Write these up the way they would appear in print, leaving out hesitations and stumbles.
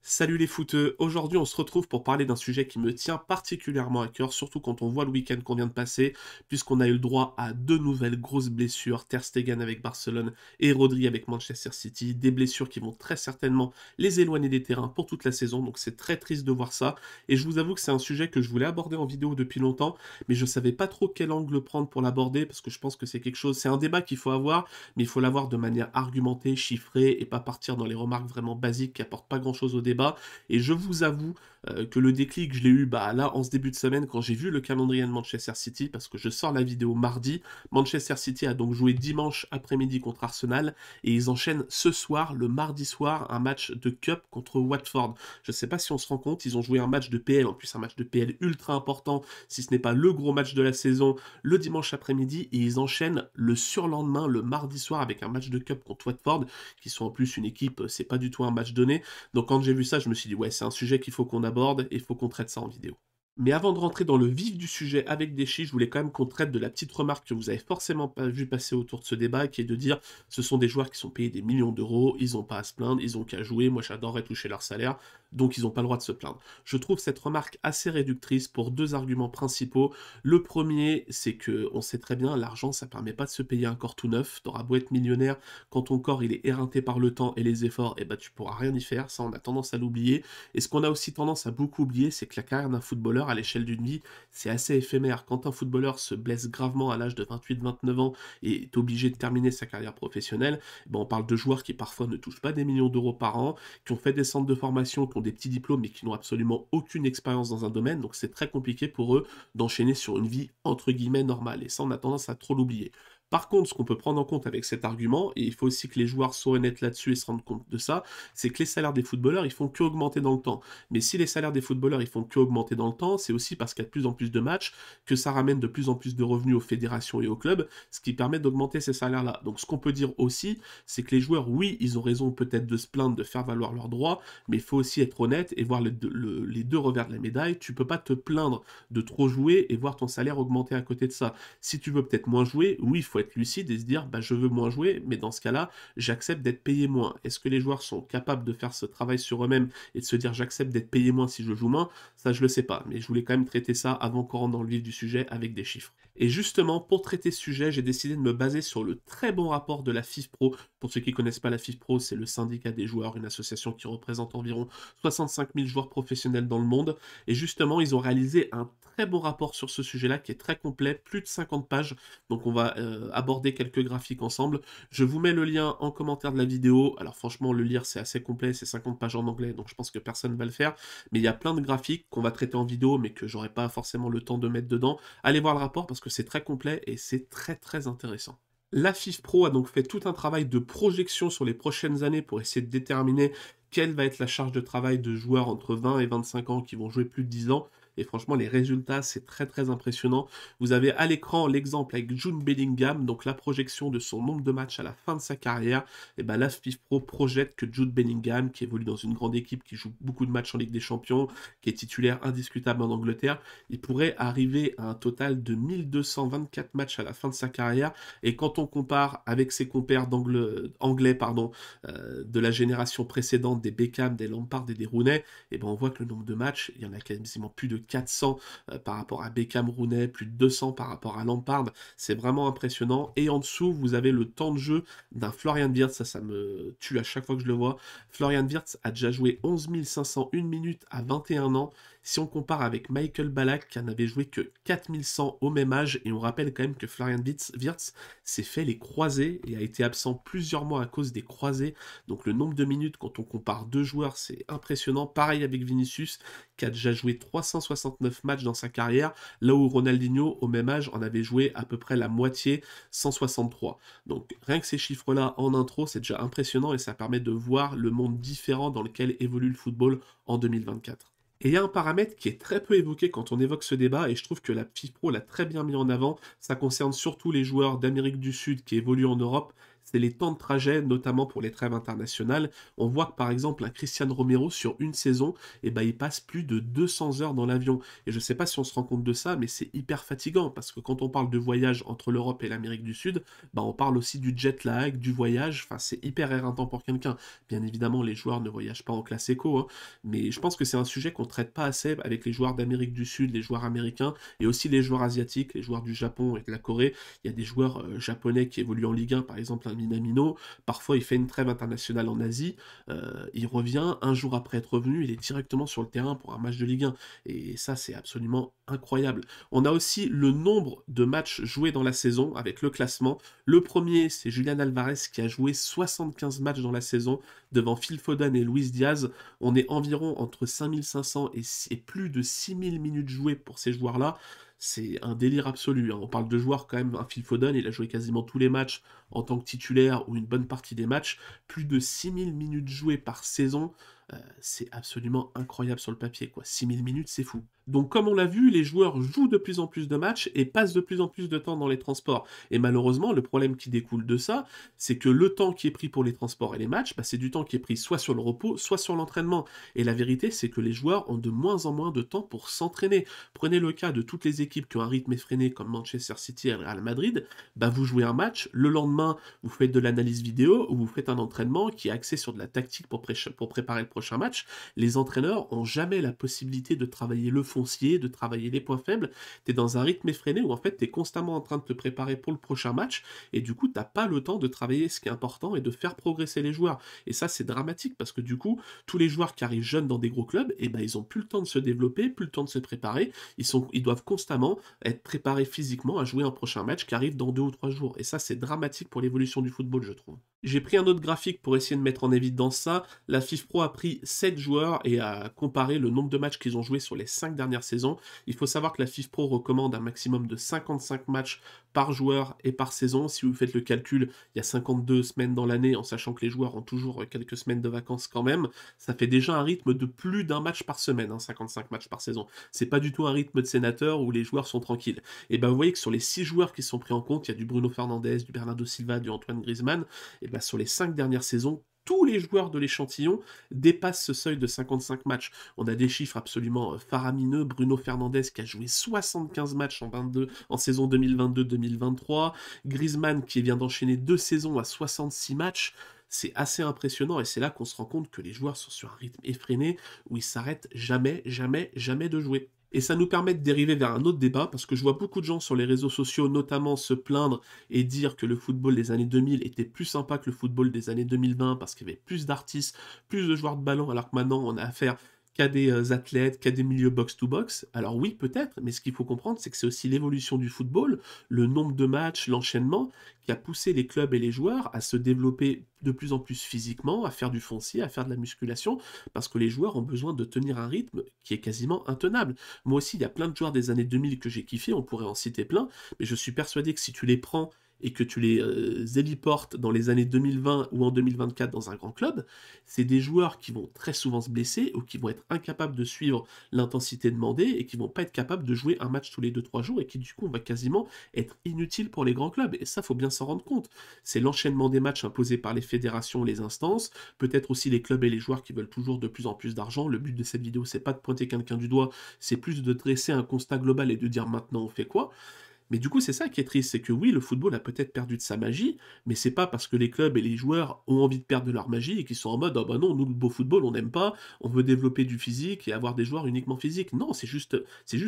Salut les footeux, aujourd'hui on se retrouve pour parler d'un sujet qui me tient particulièrement à cœur, surtout quand on voit le week-end qu'on vient de passer, puisqu'on a eu le droit à deux nouvelles grosses blessures, Ter Stegen avec Barcelone et Rodri avec Manchester City, des blessures qui vont très certainement les éloigner des terrains pour toute la saison, donc c'est très triste de voir ça, et je vous avoue que c'est un sujet que je voulais aborder en vidéo depuis longtemps, mais je savais pas trop quel angle prendre pour l'aborder, parce que je pense que c'est quelque chose, c'est un débat qu'il faut avoir, mais il faut l'avoir de manière argumentée, chiffrée, et pas partir dans les remarques vraiment basiques qui apportent pas grand-chose au débat. Et je vous avoue que le déclic, je l'ai eu là en ce début de semaine quand j'ai vu le calendrier de Manchester City, parce que je sors la vidéo mardi. Manchester City a donc joué dimanche après-midi contre Arsenal, et ils enchaînent ce soir, le mardi soir, un match de Cup contre Watford. Je sais pas si on se rend compte, ils ont joué un match de PL, en plus un match de PL ultra important, si ce n'est pas le gros match de la saison, le dimanche après-midi, et ils enchaînent le surlendemain, le mardi soir, avec un match de Cup contre Watford, qui sont en plus une équipe, c'est pas du tout un match donné. Donc quand j'ai vu ça, je me suis dit, ouais, c'est un sujet qu'il faut qu'on aborde et il faut qu'on traite ça en vidéo. Mais avant de rentrer dans le vif du sujet avec des chiffres, je voulais quand même qu'on traite de la petite remarque que vous avez forcément pas vu passer autour de ce débat, qui est de dire, ce sont des joueurs qui sont payés des millions d'euros, ils n'ont pas à se plaindre, ils ont qu'à jouer, moi j'adorerais toucher leur salaire, donc ils n'ont pas le droit de se plaindre. Je trouve cette remarque assez réductrice pour deux arguments principaux. Le premier, c'est que on sait très bien, l'argent ça permet pas de se payer un corps tout neuf, t'auras beau être millionnaire, quand ton corps il est éreinté par le temps et les efforts, et bah tu pourras rien y faire, ça on a tendance à l'oublier. Et ce qu'on a aussi tendance à beaucoup oublier, c'est que la carrière d'un footballeur à l'échelle d'une vie, c'est assez éphémère. Quand un footballeur se blesse gravement à l'âge de 28-29 ans et est obligé de terminer sa carrière professionnelle, on parle de joueurs qui parfois ne touchent pas des millions d'euros par an, qui ont fait des centres de formation, qui ont des petits diplômes mais qui n'ont absolument aucune expérience dans un domaine, donc c'est très compliqué pour eux d'enchaîner sur une vie entre guillemets normale. Et ça, on a tendance à trop l'oublier. Par contre, ce qu'on peut prendre en compte avec cet argument, et il faut aussi que les joueurs soient honnêtes là-dessus et se rendent compte de ça, c'est que les salaires des footballeurs, ils font qu'augmenter dans le temps. Mais si les salaires des footballeurs, ils font qu'augmenter dans le temps, c'est aussi parce qu'il y a de plus en plus de matchs, que ça ramène de plus en plus de revenus aux fédérations et aux clubs, ce qui permet d'augmenter ces salaires-là. Donc ce qu'on peut dire aussi, c'est que les joueurs, oui, ils ont raison peut-être de se plaindre, de faire valoir leurs droits, mais il faut aussi être honnête et voir les deux revers de la médaille. Tu peux pas te plaindre de trop jouer et voir ton salaire augmenter à côté de ça. Si tu veux peut-être moins jouer, oui, il faut être lucide et se dire, je veux moins jouer, mais dans ce cas-là, j'accepte d'être payé moins. Est-ce que les joueurs sont capables de faire ce travail sur eux-mêmes et de se dire, j'accepte d'être payé moins si je joue moins? Ça, je le sais pas, mais je voulais quand même traiter ça avant qu'on rentre dans le vif du sujet avec des chiffres. Et justement, pour traiter ce sujet, j'ai décidé de me baser sur le très bon rapport de la FIFPro. Pour ceux qui connaissent pas la FIFPro, c'est le syndicat des joueurs, une association qui représente environ 65 000 joueurs professionnels dans le monde. Et justement, ils ont réalisé un très beau rapport sur ce sujet-là qui est très complet, plus de 50 pages. Donc on va aborder quelques graphiques ensemble. Je vous mets le lien en commentaire de la vidéo. Alors franchement, le lire c'est assez complet, c'est 50 pages en anglais, donc je pense que personne ne va le faire. Mais il y a plein de graphiques qu'on va traiter en vidéo, mais que j'aurai pas forcément le temps de mettre dedans. Allez voir le rapport parce que c'est très complet et c'est très très intéressant. La FIFPro a donc fait tout un travail de projection sur les prochaines années pour essayer de déterminer quelle va être la charge de travail de joueurs entre 20 et 25 ans qui vont jouer plus de 10 ans. Et franchement, les résultats, c'est très très impressionnant. Vous avez à l'écran l'exemple avec Jude Bellingham, donc la projection de son nombre de matchs à la fin de sa carrière. Et la FIFPro projette que Jude Bellingham, qui évolue dans une grande équipe, qui joue beaucoup de matchs en Ligue des Champions, qui est titulaire indiscutable en Angleterre, il pourrait arriver à un total de 1224 matchs à la fin de sa carrière. Et quand on compare avec ses compères anglais, de la génération précédente, des Beckham, des Lampard et des Rooney, on voit que le nombre de matchs, il y en a quasiment plus de 400 par rapport à Beckham, Rooney, plus de 200 par rapport à Lampard. C'est vraiment impressionnant. Et en dessous, vous avez le temps de jeu d'un Florian Wirtz. Ça me tue à chaque fois que je le vois. Florian Wirtz a déjà joué 11 501 minutes à 21 ans. Si on compare avec Michael Ballack, qui n'avait joué que 4100 au même âge, et on rappelle quand même que Florian Wirtz s'est fait les croisés et a été absent plusieurs mois à cause des croisés. Donc le nombre de minutes, quand on compare deux joueurs, c'est impressionnant. Pareil avec Vinicius, qui a déjà joué 369 matchs dans sa carrière, là où Ronaldinho, au même âge, en avait joué à peu près la moitié, 163. Donc rien que ces chiffres-là en intro, c'est déjà impressionnant et ça permet de voir le monde différent dans lequel évolue le football en 2024. Et il y a un paramètre qui est très peu évoqué quand on évoque ce débat, et je trouve que la FIFPro l'a très bien mis en avant, ça concerne surtout les joueurs d'Amérique du Sud qui évoluent en Europe, c'est les temps de trajet, notamment pour les trêves internationales. On voit que par exemple un Cristiano Romero sur une saison, eh ben, il passe plus de 200 heures dans l'avion. Et je sais pas si on se rend compte de ça, mais c'est hyper fatigant, parce que quand on parle de voyage entre l'Europe et l'Amérique du Sud, bah, on parle aussi du jet lag, du voyage, enfin c'est hyper éreintant pour quelqu'un. Bien évidemment, les joueurs ne voyagent pas en classe éco, hein, mais je pense que c'est un sujet qu'on traite pas assez avec les joueurs d'Amérique du Sud, les joueurs américains, et aussi les joueurs asiatiques, les joueurs du Japon et de la Corée. Il y a des joueurs japonais qui évoluent en Ligue 1, par exemple un Minamino. Parfois, il fait une trêve internationale en Asie. Il revient, un jour après être revenu, il est directement sur le terrain pour un match de Ligue 1. Et ça, c'est absolument incroyable. On a aussi le nombre de matchs joués dans la saison avec le classement. Le premier, c'est Julian Alvarez qui a joué 75 matchs dans la saison devant Phil Foden et Luis Diaz. On est environ entre 5500 et plus de 6000 minutes jouées pour ces joueurs-là. C'est un délire absolu, hein. On parle de joueurs quand même, un Phil Foden, il a joué quasiment tous les matchs en tant que titulaire ou une bonne partie des matchs. Plus de 6000 minutes jouées par saison, c'est absolument incroyable sur le papier, quoi. 6000 minutes, c'est fou. Donc comme on l'a vu, les joueurs jouent de plus en plus de matchs et passent de plus en plus de temps dans les transports. Et malheureusement, le problème qui découle de ça, c'est que le temps qui est pris pour les transports et les matchs, bah, c'est du temps qui est pris soit sur le repos, soit sur l'entraînement. Et la vérité, c'est que les joueurs ont de moins en moins de temps pour s'entraîner. Prenez le cas de toutes les équipes qui ont un rythme effréné comme Manchester City et Real Madrid, bah vous jouez un match, le lendemain, vous faites de l'analyse vidéo ou vous faites un entraînement qui est axé sur de la tactique pour préparer le prochain match. Les entraîneurs ont jamais la possibilité de travailler le foncier, de travailler les points faibles. Tu es dans un rythme effréné où en fait tu es constamment en train de te préparer pour le prochain match et du coup t'as pas le temps de travailler ce qui est important et de faire progresser les joueurs. Et ça c'est dramatique parce que du coup tous les joueurs qui arrivent jeunes dans des gros clubs, et ben ils ont plus le temps de se développer, plus le temps de se préparer. Ils doivent constamment être préparés physiquement à jouer un prochain match qui arrive dans 2 ou 3 jours. Et ça c'est dramatique pour l'évolution du football, je trouve. J'ai pris un autre graphique pour essayer de mettre en évidence ça. La FIFPro a pris 7 joueurs et a comparé le nombre de matchs qu'ils ont joués sur les 5 dernières saisons. Il faut savoir que la FIFPro recommande un maximum de 55 matchs par joueur et par saison. Si vous faites le calcul, il y a 52 semaines dans l'année, en sachant que les joueurs ont toujours quelques semaines de vacances quand même. Ça fait déjà un rythme de plus d'un match par semaine, hein, 55 matchs par saison. C'est pas du tout un rythme de sénateur où les joueurs sont tranquilles. Et ben vous voyez que sur les 6 joueurs qui sont pris en compte, il y a du Bruno Fernandes, du Bernardo Silva, du Antoine Griezmann. Et ben sur les 5 dernières saisons, tous les joueurs de l'échantillon dépassent ce seuil de 55 matchs. On a des chiffres absolument faramineux. Bruno Fernandes qui a joué 75 matchs en saison 2022-2023. Griezmann qui vient d'enchaîner 2 saisons à 66 matchs. C'est assez impressionnant et c'est là qu'on se rend compte que les joueurs sont sur un rythme effréné où ils s'arrêtent jamais, jamais, jamais de jouer. Et ça nous permet de dériver vers un autre débat, parce que je vois beaucoup de gens sur les réseaux sociaux notamment se plaindre et dire que le football des années 2000 était plus sympa que le football des années 2020, parce qu'il y avait plus d'artistes, plus de joueurs de ballon, alors que maintenant on a affaire qu'à des athlètes, qu'à des milieux box-to-box. Alors oui, peut-être, mais ce qu'il faut comprendre, c'est que c'est aussi l'évolution du football, le nombre de matchs, l'enchaînement, qui a poussé les clubs et les joueurs à se développer de plus en plus physiquement, à faire du foncier, à faire de la musculation, parce que les joueurs ont besoin de tenir un rythme qui est quasiment intenable. Moi aussi, il y a plein de joueurs des années 2000 que j'ai kiffé, on pourrait en citer plein, mais je suis persuadé que si tu les prends et que tu les héliportes dans les années 2020 ou en 2024 dans un grand club, c'est des joueurs qui vont très souvent se blesser ou qui vont être incapables de suivre l'intensité demandée et qui vont pas être capables de jouer un match tous les 2-3 jours et qui du coup va quasiment être inutile pour les grands clubs. Et ça, faut bien s'en rendre compte. C'est l'enchaînement des matchs imposés par les fédérations, les instances, peut-être aussi les clubs et les joueurs qui veulent toujours de plus en plus d'argent. Le but de cette vidéo, c'est pas de pointer quelqu'un du doigt, c'est plus de dresser un constat global et de dire maintenant on fait quoi. Mais du coup, c'est ça qui est triste, c'est que oui, le football a peut-être perdu de sa magie, mais c'est pas parce que les clubs et les joueurs ont envie de perdre de leur magie et qu'ils sont en mode, ah bah non, nous, le beau football, on n'aime pas, on veut développer du physique et avoir des joueurs uniquement physiques. Non, c'est juste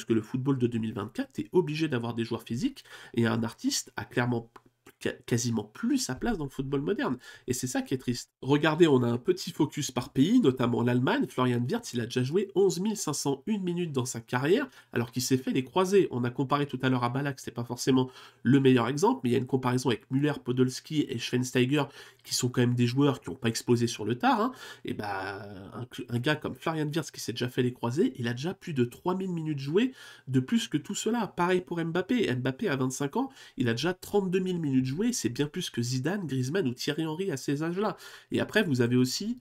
que le football de 2024, t'es obligé d'avoir des joueurs physiques, et un artiste a clairement quasiment plus sa place dans le football moderne. Et c'est ça qui est triste. Regardez, on a un petit focus par pays, notamment l'Allemagne. Florian Wirtz, il a déjà joué 11 501 minutes dans sa carrière, alors qu'il s'est fait les croisés. On a comparé tout à l'heure à Ballack, c'était pas forcément le meilleur exemple, mais il y a une comparaison avec Müller, Podolski et Schweinsteiger, qui sont quand même des joueurs qui n'ont pas explosé sur le tard. Hein. Et bah, un gars comme Florian Wirtz, qui s'est déjà fait les croisés, il a déjà plus de 3000 minutes jouées de plus que tout cela. Pareil pour Mbappé. Mbappé, à 25 ans, il a déjà 32 000 minutes jouées, c'est bien plus que Zidane, Griezmann ou Thierry Henry à ces âges-là. Et après, vous avez aussi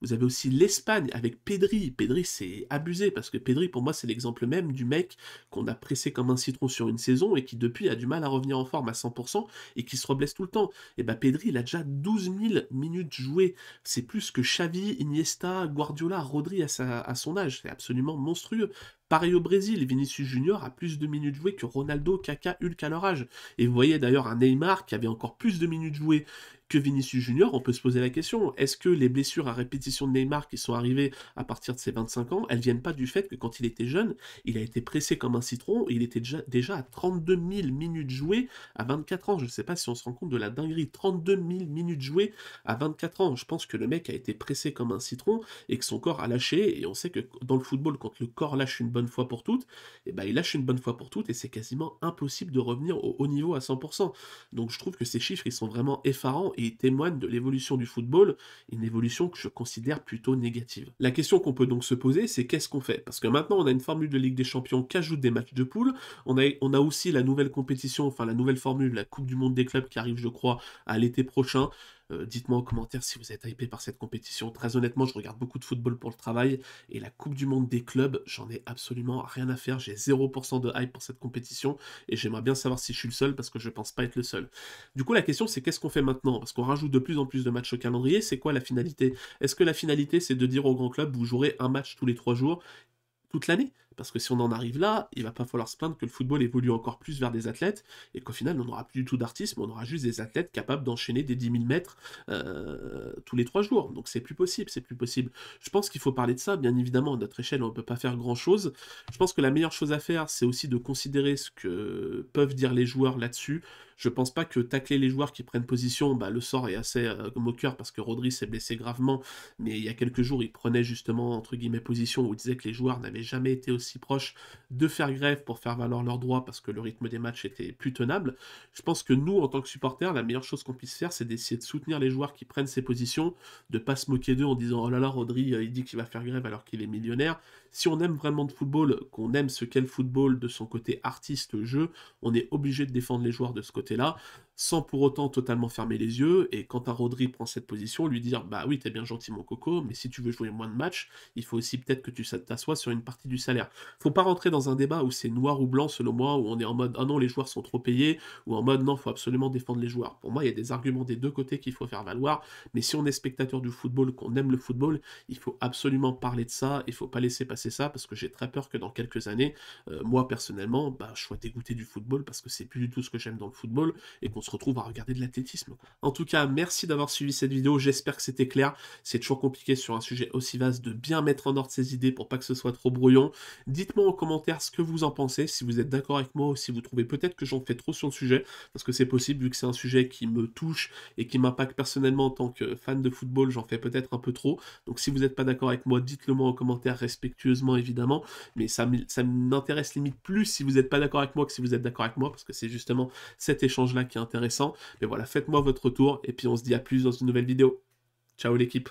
Vous avez aussi l'Espagne avec Pedri. Pedri, c'est abusé parce que Pedri, pour moi, c'est l'exemple même du mec qu'on a pressé comme un citron sur une saison et qui, depuis, a du mal à revenir en forme à 100% et qui se reblesse tout le temps. Et bah, Pedri, il a déjà 12 000 minutes jouées. C'est plus que Xavi, Iniesta, Guardiola, Rodri à son âge. C'est absolument monstrueux. Pareil au Brésil, Vinicius Junior a plus de minutes jouées que Ronaldo, Kaka, Hulk à leur âge. Et vous voyez d'ailleurs un Neymar qui avait encore plus de minutes jouées que Vinicius Junior, on peut se poser la question, est-ce que les blessures à répétition de Neymar qui sont arrivées à partir de ses 25 ans, elles viennent pas du fait que quand il était jeune, il a été pressé comme un citron et il était déjà à 32 000 minutes jouées à 24 ans. Je ne sais pas si on se rend compte de la dinguerie, 32 000 minutes jouées à 24 ans. Je pense que le mec a été pressé comme un citron et que son corps a lâché, et on sait que dans le football, quand le corps lâche une bonne fois pour toutes, et ben il lâche une bonne fois pour toutes et c'est quasiment impossible de revenir au haut niveau à 100%. Donc je trouve que ces chiffres, ils sont vraiment effarants et il témoigne de l'évolution du football, une évolution que je considère plutôt négative. La question qu'on peut donc se poser, c'est qu'est-ce qu'on fait? Parce que maintenant, on a une formule de Ligue des Champions qui ajoute des matchs de poule, on a aussi la nouvelle compétition, enfin la nouvelle formule, la Coupe du Monde des clubs qui arrive, je crois, à l'été prochain. Dites-moi en commentaire si vous êtes hypé par cette compétition. Très honnêtement, je regarde beaucoup de football pour le travail, et la Coupe du Monde des clubs, j'en ai absolument rien à faire. J'ai 0% de hype pour cette compétition, et j'aimerais bien savoir si je suis le seul, parce que je pense pas être le seul. Du coup, la question, c'est qu'est-ce qu'on fait maintenant? Parce qu'on rajoute de plus en plus de matchs au calendrier, c'est quoi la finalité? Est-ce que la finalité, c'est de dire aux grands clubs, vous jouerez un match tous les 3 jours, toute l'année? Parce que si on en arrive là, il va pas falloir se plaindre que le football évolue encore plus vers des athlètes, et qu'au final, on n'aura plus du tout d'artistes, mais on aura juste des athlètes capables d'enchaîner des 10 000 mètres tous les 3 jours. Donc c'est plus possible, c'est plus possible. Je pense qu'il faut parler de ça, bien évidemment, à notre échelle, on ne peut pas faire grand-chose. Je pense que la meilleure chose à faire, c'est aussi de considérer ce que peuvent dire les joueurs là-dessus. Je pense pas que tacler les joueurs qui prennent position, bah, le sort est assez moqueur, parce que Rodri s'est blessé gravement, mais il y a quelques jours, il prenait justement, entre guillemets, position, où il disait que les joueurs n'avaient jamais été aussi proches de faire grève pour faire valoir leurs droits, parce que le rythme des matchs était plus tenable. Je pense que nous, en tant que supporters, la meilleure chose qu'on puisse faire, c'est d'essayer de soutenir les joueurs qui prennent ces positions, de pas se moquer d'eux en disant « Oh là là, Rodri, il dit qu'il va faire grève alors qu'il est millionnaire ». Si on aime vraiment le football, qu'on aime ce qu'est le football de son côté artiste-jeu, on est obligé de défendre les joueurs de ce côté-là, sans pour autant totalement fermer les yeux, et quand un Rodri prend cette position, lui dire « Bah oui, t'es bien gentil mon coco, mais si tu veux jouer moins de matchs, il faut aussi peut-être que tu t'assoies sur une partie du salaire ». Faut pas rentrer dans un débat où c'est noir ou blanc, selon moi, où on est en mode « Ah non, les joueurs sont trop payés », ou en mode « Non, faut absolument défendre les joueurs ». Pour moi, il y a des arguments des deux côtés qu'il faut faire valoir, mais si on est spectateur du football, qu'on aime le football, il faut absolument parler de ça, il faut pas laisser passer ça, parce que j'ai très peur que dans quelques années, moi personnellement, bah, je sois dégoûté du football, parce que c'est plus du tout ce que j'aime dans le football, et qu'on se retrouve à regarder de l'athlétisme. En tout cas, merci d'avoir suivi cette vidéo, j'espère que c'était clair. C'est toujours compliqué sur un sujet aussi vaste de bien mettre en ordre ses idées pour pas que ce soit trop brouillon. Dites-moi en commentaire ce que vous en pensez, si vous êtes d'accord avec moi ou si vous trouvez peut-être que j'en fais trop sur le sujet, parce que c'est possible vu que c'est un sujet qui me touche et qui m'impacte personnellement en tant que fan de football, j'en fais peut-être un peu trop. Donc si vous n'êtes pas d'accord avec moi, dites-le moi en commentaire respectueusement évidemment, mais ça m'intéresse limite plus si vous n'êtes pas d'accord avec moi que si vous êtes d'accord avec moi, parce que c'est justement cet échange-là qui est intéressant. Mais voilà, faites-moi votre retour, et puis on se dit à plus dans une nouvelle vidéo. Ciao l'équipe!